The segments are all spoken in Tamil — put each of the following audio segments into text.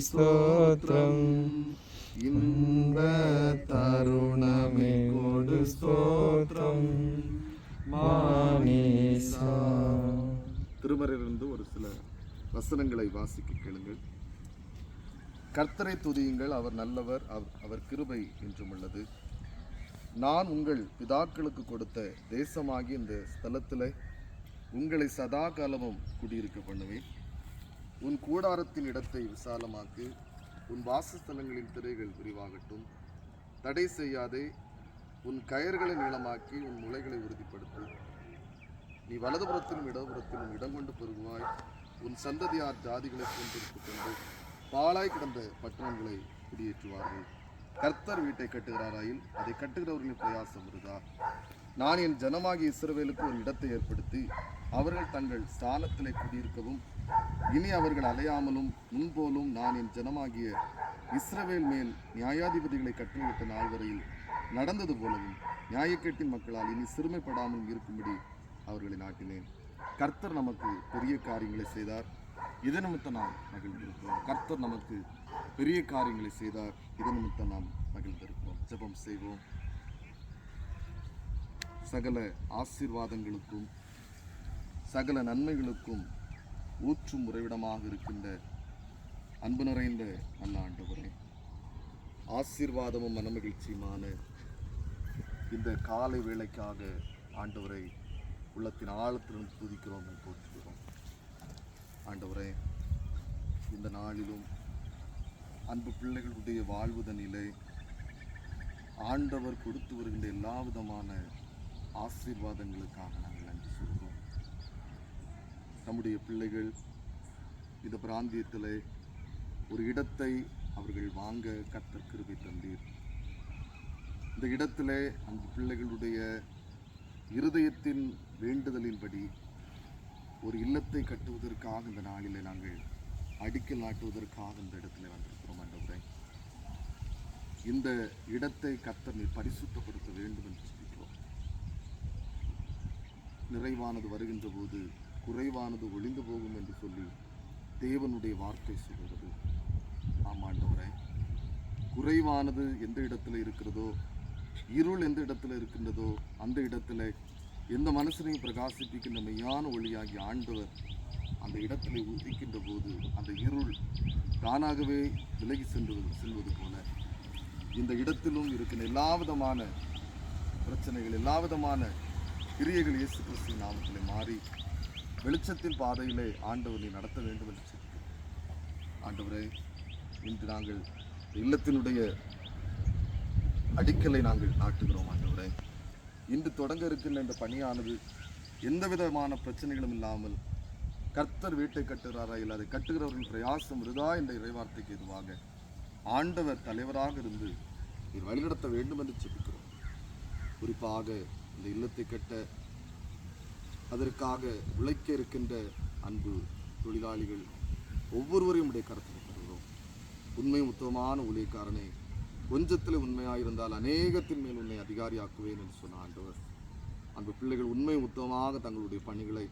ஸ்தோத்திரம். இன்ப தருணமே கொடு ஸ்தோத்திரம் மானேசா. திருமறையிலிருந்து ஒரு சில வசனங்களை வாசிக்க கேளுங்கள். கர்த்தரை துதியுங்கள், அவர் நல்லவர், அவர் கிருபை என்றும் உள்ளது. நான் உங்கள் பிதாக்களுக்கு கொடுத்த தேசமாகிய இந்த ஸ்தலத்தில் உங்களை சதா காலமும் குடியிருக்க பண்ணுவேன். உன் கூடாரத்தின் இடத்தை விசாலமாக்கு, உன் வாசஸ்தலங்களின் திரைகள் விரிவாகட்டும். தடை செய்யாதே, உன் கயர்களை நீளமாக்கி உன் முளைகளை உறுதிப்படுத்து. நீ வலதுபுறத்திலும் இடதுபுறத்திலும் இடம் கொண்டு பெருகுவாய். உன் சந்ததியார் ஜாதிகளை கொண்டிருத்துக் கொண்டு பாழாய் கிடந்த பட்டணங்களை குடியேற்றுவார்கள். கர்த்தர் வீட்டை கட்டுகிறாராயில் அதை கட்டுகிறவர்களின் பிரயாசம் வருதா? நான் என் ஜனமாகிய இஸ்ரவேலுக்கு ஒரு இடத்தை ஏற்படுத்தி அவர்கள் தங்கள் ஸ்தானத்திலே குடியிருக்கவும், இனி அவர்கள் அலையாமலும் முன்போலும் நான் என் ஜனமாகிய இஸ்ரவேல் மேல் நியாயாதிபதிகளை கட்டளையிட்ட நாள் வரையில் நடந்தது போலவும் நியாயக்கேட்டின் மக்களால் இனி சிறுமைப்படாமலும் இருக்கும்படி அவர்களை நாட்டினேன். கர்த்தர் நமக்கு பெரிய காரியங்களை செய்தார், இதை நிமித்தம் நாம் மகிழ்ந்திருக்கிறோம். கர்த்தர் நமக்கு பெரிய காரியங்களை செய்தார், இதை நிமித்தம் நாம் மகிழ்ந்திருக்கிறோம். ஜெபம் செய்வோம். சகல ஆசீர்வாதங்களுக்கும் சகல நன்மைகளுக்கும் ஊற்றும் உறைவிடமாக இருக்கின்ற அன்பு நிறைந்த நல்ல ஆண்டவரே, ஆசீர்வாதமும் மனமகிழ்ச்சியுமான இந்த காலை வேளைக்காக ஆண்டவரை உள்ளத்தின் ஆழத்திலிருந்து துதிக்கிறோம், போற்றுகிறோம். ஆண்டவரே, இந்த நாளிலும் அன்பு பிள்ளைகளுடைய வாழ்வுதனிலே ஆண்டவர் கொடுத்து வருகின்ற எல்லா விதமான ஆசீர்வாதங்களுக்காக நாங்கள் நன்றி சொல்கிறோம். நம்முடைய பிள்ளைகள் இந்த பிராந்தியத்தில் ஒரு இடத்தை அவர்கள் வாங்க கர்த்தர் கிருபை தந்தீர். இந்த இடத்திலே அந்த பிள்ளைகளுடைய இருதயத்தின் வேண்டுதலின்படி ஒரு இல்லத்தை கட்டுவதற்காக இந்த நாளிலே நாங்கள் அடிக்கல் நாட்டுவதற்காக இந்த இடத்துல வந்திருக்கிறோம். ஆண்டவரே, இந்த இடத்தை கர்த்தர் நீர் பரிசுத்தப்படுத்த வேண்டும் என்று சொல்கிறோம். நிறைவானது வருகின்ற போது குறைவானது ஒளிந்து போகும் என்று சொல்லி தேவனுடைய வார்த்தை சொல்கிறது. ஆமாண்டவரே, குறைவானது எந்த இடத்துல இருக்கிறதோ, இருள் எந்த இடத்துல இருக்கின்றதோ, அந்த இடத்துல எந்த மனுஷனையும் பிரகாசிப்பிக்கின்ற மெய்யான ஒளியாகி ஆண்டவர் அந்த இடத்துல உதிக்கின்ற போது அந்த இருள் தானாகவே விலகி செல்வது போல இந்த இடத்திலும் இருக்கிற எல்லா விதமான பிரச்சனைகள், எல்லா விதமான கிரியைகள் இயேசு கிறிஸ்து நாமத்திலே மாறி வெளிச்சத்தின் பாதையிலே ஆண்டவரை நடத்த வேண்டும் என்று சொல்கிறோம். ஆண்டவரே, இன்று நாங்கள் இல்லத்தினுடைய அடிக்கலை நாங்கள் நாட்டுகிறோம். ஆண்டவரே, இன்று தொடங்க இருக்கின்ற இந்த பணியானது எந்த விதமான பிரச்சனைகளும் இல்லாமல் கர்த்தர் வீட்டை கட்டுகிறாராயில் அதை கட்டுகிறவர்கள் பிரயாசம் விருதா என்ற இறைவார்த்தைக்கு எதுவாக ஆண்டவர் தலைவராக இருந்து இவர் வழிநடத்த வேண்டும் என்று சொல்லிக்கிறோம். குறிப்பாக இந்த இல்லத்தை கட்ட அதற்காக உழைக்க இருக்கின்ற அன்பு தொழிலாளிகள் ஒவ்வொருவரையும் உடைய கருத்தில் தருகிறோம். உண்மை உத்தமமான ஊழியக்காரனை, கொஞ்சத்தில் உண்மையாயிருந்தால் அநேகத்தின் மேல் உன்னை அதிகாரியாக்குவேன் என்று சொன்ன ஆண்டவர், அன்பு பிள்ளைகள் உண்மை உத்தமமாக தங்களுடைய பணிகளை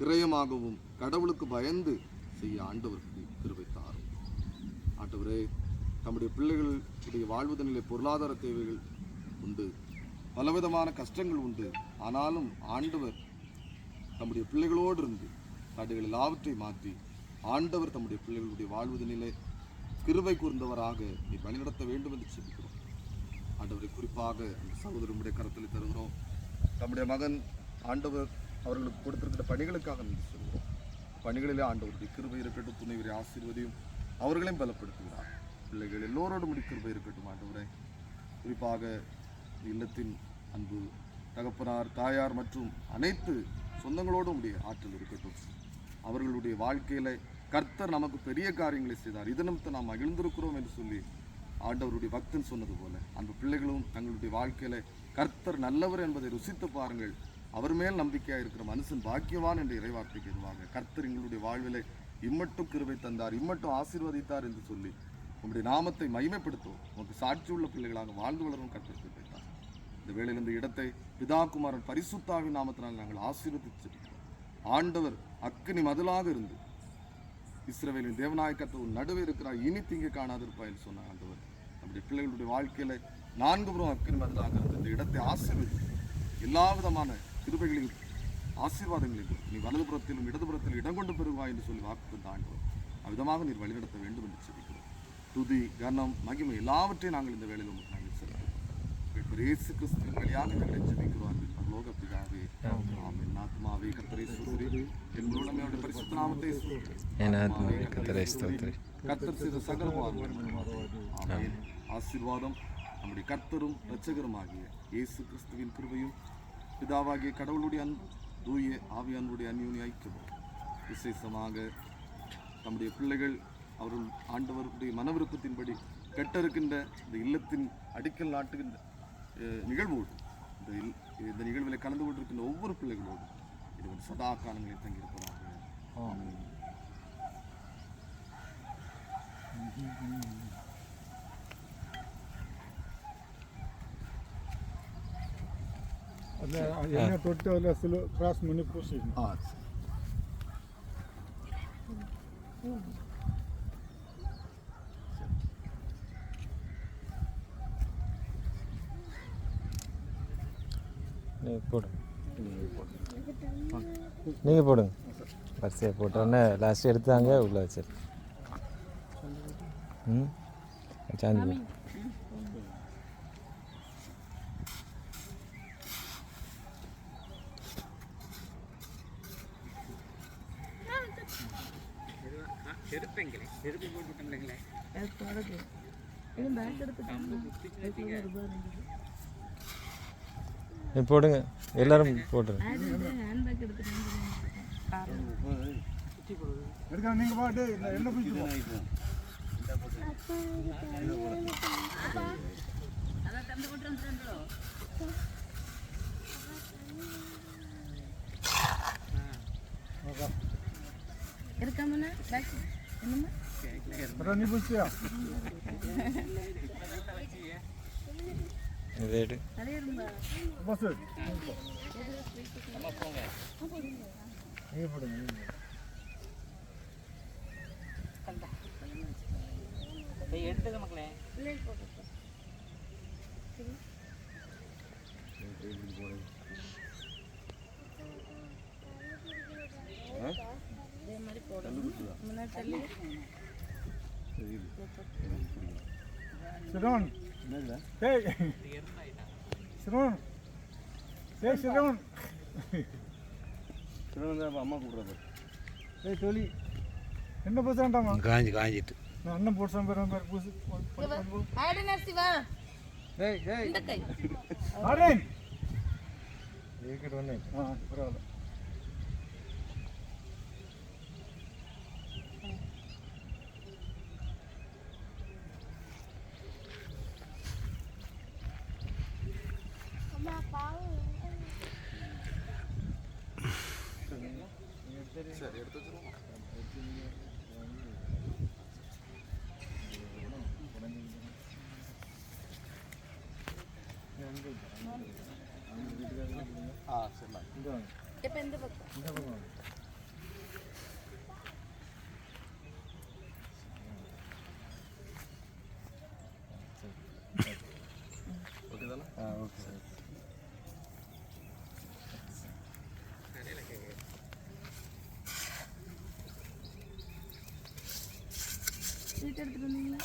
கிரயமாகவும் கடவுளுக்கு பயந்து செய்ய ஆண்டவருக்கு கிருபை தாரும். ஆண்டவரே, தம்முடைய பிள்ளைகளுடைய வாழ்வதனிலே பொருளாதார தேவைகள் உண்டு, பலவிதமான கஷ்டங்கள் உண்டு. ஆனாலும் ஆண்டவர் தம்முடைய பிள்ளைகளோடு இருந்து தடைகள் எல்லாவற்றையும் மாற்றி ஆண்டவர் தம்முடைய பிள்ளைகளுடைய வாழ்வதனிலே கிருபை கூர்ந்தவராக நீ வழிநடத்த வேண்டும் என்று சொல்கிறோம். ஆண்டவரை குறிப்பாக அந்த சகோதரனுடைய கருத்தில் தருகிறோம். தம்முடைய மகன் ஆண்டவர் அவர்களுக்கு கொடுத்திருக்கிற பணிகளுக்காக நன்றி சொல்கிறோம். பணிகளிலே ஆண்டவருடைய கிருபை இருக்கட்டும், துணைவரை ஆசீர்வதியும் அவர்களையும் பலப்படுத்துகிறார். பிள்ளைகள் எல்லோரோடும் கிருபை இருக்கட்டும். ஆண்டவரை, குறிப்பாக இல்லத்தின் அன்பு தகப்பனார், தாயார் மற்றும் அனைத்து சொந்தங்களோடும் உடைய ஆற்றல் இருக்கட்டும். அவர்களுடைய வாழ்க்கையில கர்த்தர் நமக்கு பெரிய காரியங்களை செய்தார், இது நிமித்தம் நாம் மகிழ்ந்திருக்கிறோம் என்று சொல்லி ஆண்டவருடைய பக்தன் சொன்னது போல அந்த பிள்ளைகளும் தங்களுடைய வாழ்க்கையில கர்த்தர் நல்லவர் என்பதை ருசித்து பாருங்கள், அவர் மேல் நம்பிக்கையாக இருக்கிற மனுஷன் பாக்கியவான் என்ற இறைவார்த்தைக்கு எதுவாக கர்த்தர் எங்களுடைய வாழ்விலை இம்மட்டும் கிருபை தந்தார், இம்மட்டும் ஆசீர்வதித்தார் என்று சொல்லி உங்களுடைய நாமத்தை மகிமைப்படுத்தும் உனக்கு சாட்சியுள்ள பிள்ளைகளாக வாழ்ந்து வளரும் கர்த்தர் கிருபைத்தார். இந்த வேளையில் இந்த இடத்தை பிதா குமாரன் பரிசுத்தாவின் நாமத்தினால் நாங்கள் ஆசீர்வதிச்சிருக்கிறோம். ஆண்டவர் அக்கினி மதிலாக இருந்து இஸ்ரவேலின் தேவனாய கர்த்தர் நடுவே இருக்கிறார், இனி தீங்கு காணாதிருப்பாய் என்று சொன்ன ஆண்டவர் நம்முடைய பிள்ளைகளுடைய வாழ்க்கையில 4 புறம் அக்கினி மதிலாக இந்த இடத்தை ஆசீர்வதி எல்லா விதமான கிருபைகளையும் ஆசீர்வாதங்களையும் நீ வலதுபுறத்திலும் இடதுபுறத்திலும் இடம் கொண்டு பெறுவாய் என்று சொல்லி வாக்கு தந்த ஆண்டவர் அவ்விதமாக நீர் வழிநடத்த வேண்டும் என்று சொல்லிக்கிறோம். துதி கனம் மகிமை எல்லாவற்றையும் நாங்கள் இந்த வேளையில் உங்களுக்கு நாங்கள் செலுத்துகிறோம். இயேசு கிறிஸ்துவின் வழியாக நாங்கள் ஜெபிக்கிறோம். பரலோக பிதாவே, ஆமென். ஆத்மாவே கர்த்தரை ஸ்தோத்திரி, என் முழுமையோட பரிசுத்த நாமத்தை ஸ்தோத்திரி. கர்த்தர் செய்த சகல ஆமென். ஆசீர்வாதம் நம்முடைய கர்த்தரும் இரட்சகருமாகிய இயேசு கிறிஸ்துவின் கிருபையும் பிதாவாகிய கடவுளுடைய தூய ஆவியானுடைய அந்யோன்ய ஐக்கியமும் விசேஷமாக நம்முடைய பிள்ளைகள் அவர்கள் ஆண்டவருடைய மன விருப்பத்தின்படி கெட்டிருக்கின்ற இந்த இல்லத்தின் அடிக்கல் நாட்டுகின்ற நிகழ்வோடு இந்த நிகழ்வில் கலந்து கொண்டிருக்கின்ற ஒவ்வொரு பிள்ளைகளோடும் இது சதா காலங்களில் தங்கியிருப்பதாக. என்ன தொட்டு அதில் சில கிராஸ் பண்ணி பூசிக்கணும். நீங்கள் போடுங்க. வரிசையாக போட்டோன்னே லாஸ்ட் எடுத்தாங்க உள்ள வச்சு சாந்தி போடுங்க, எல்லாரும் போட்டுருங்க. நீங்க பாட்டு என்ன பிடிச்சி இருக்காமண்ணா பேக் என்னம்மா நீ பிடிச்சியா இதேடு பஸ் நீங்க போடுங்க. எடுத்துக்க மக்களே Siron. Hey. Siron. Hey Siron. Sivan அம்மா கூப்பிட்றது. ஏய் டோலி என்ன பேசுறான்டாமா? காஞ்சிட்டு நான் அண்ணன் போட்சாம் பேர் பேர் பூசி. ஆடனா சிவா. ஏய் ஏய். இந்த கை. ஆரேன். ஏக்கட் ஒண்ணே. பரவாயில்லை. சரி எடுத்து வச்சுருவோம். சரிண்ணா இப்போ இந்த பக்கம் இந்த பக்கம் ஓகே தானே? Okay sir. ஸ்வீட் எடுத்துட்டு வந்தீங்களா?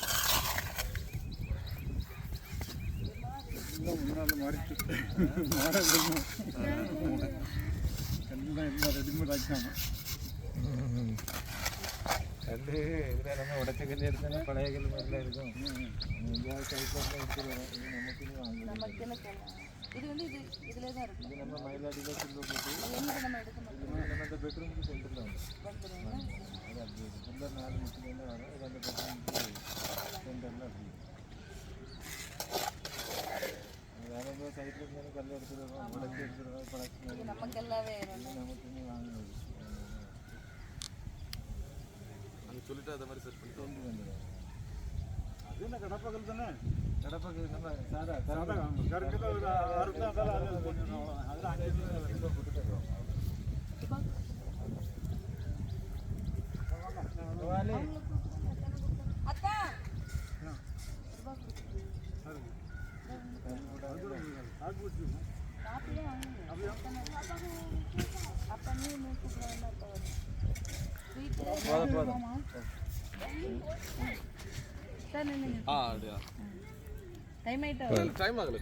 முன்னாள் மாறிட்டு மாறலாம் எல்லாம் ரெடிமேட் ஆக்கிட்டாங்க. கல் இதில் நம்ம உடச்ச கல் எடுத்தோன்னா பழைய கல் மாதிரிலாம் இருக்கும். எங்கேயாவது சைக்கிள் எடுத்துருவோம். நமக்கு என்ன இது வந்து இது இதிலே தான் இருக்கும். இது நம்ம மயிலாடியில் சில்வர் போட்டு எங்கே நம்ம எடுக்க மாட்டோம். நம்ம அந்த பெட்ரூமுக்கு சென்டரில் வந்து வந்துடுவோம். அது அப்படி இந்த 4 முக்கியம் வரும். இது அந்த பெட்ரூமுக்கு சென்டரில் அப்படி வேறு சைட்டில் இருந்தாலும் கல் எடுத்துருவோம், உடச்சி எடுத்துருவோம். பழச்சு நமக்கு எல்லாமே நமக்கு வாங்கினது சொல்லிட்டு அதை மாதிரி செட் பண்ணி கொண்டு வந்துடுவோம். அது என்ன கடப்பகல் தானே? கடப்பக்கு நம்ம சாதா கருங்கில் ஒரு 6 தான் அது போட்டுருவோம். அதில் 5 போட்டுட்டு அத்தா காப்பியே வாங்கணும். அப்பா நீ கூப்பிடுறா அப்பா ஸ்வீட்டு சார் நின்னுங்க அப்படியா டைம் ஆயிட்டா டைம் ஆகல